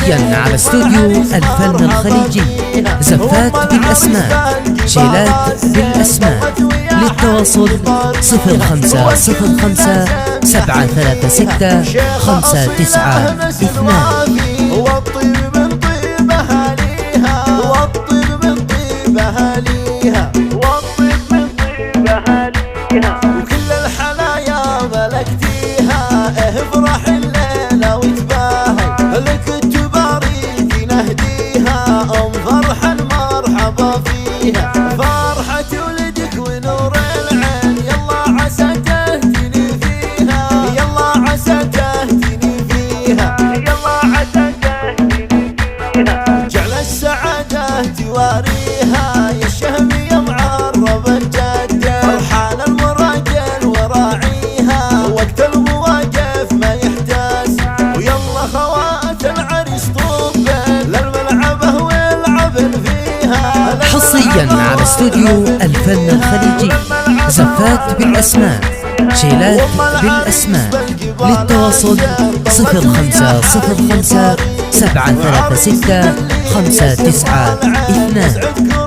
حصريا على استوديو الفن الخليجي. زفات بالأسماء، شيلات بالأسماء. للتواصل 0505 736 592. والطيب من طيب أهاليها، والطيب من طيب أهاليها، والطيب من طيب أهاليها. وكل الحلايا ملكتيها، افرح الليلة وتباهي، لك التباريك نهديها. أم فرحة مرحبا فيها، فرحة ولدك ونور العين. يلا عسى تهتني فيها، يلا عسى تهتني فيها، يلا عسى تهتني فيها. جعل السعادة تواريها، يا الشهم يا معرب الجدة. فرحان المراجل وراعيها، وقت المواقف ما يحتاس. ويلا خوات العريس طوبل للملعبه والعبن فيها. حصريا على استوديو الفن الخليجي. زفات بالأسماء، شيلات بالأسماء. للتواصل 0505 736 592. يسعدك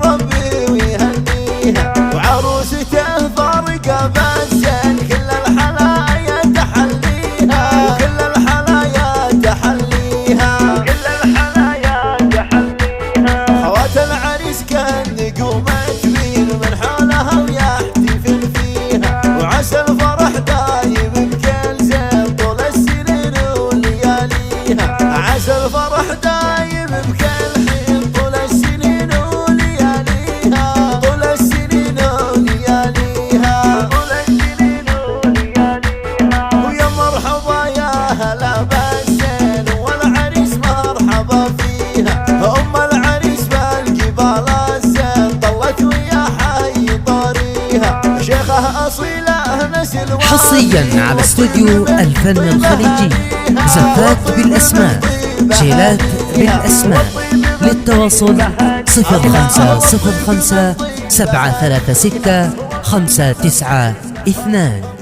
ربي ويهنيها، وعروسته فارقة بالزين. كل الحلايا تحليها، وكل الحلايا تحليها، كل الحلايا تحليها. خوات العريس كان نجومة مين من حولها ويحتفل فيها. وعسى الفرح دايم بكل زين طول السنين ولياليها. عسى الفرح دايم بكل حين طول السنين ولياليها، طول السنين ولياليها، طول السنين ولياليها. ويا مرحبا يا هلا بالزين، والعريس مرحبا فيها. أم العريس بالقبال الزين، طلت ويا حي طاريها. شيخه أصيله نسل حصريا على استوديو الفن الخليجي. زفات بالأسماء، شيلات بالأسماء. للتواصل 0505 736 592.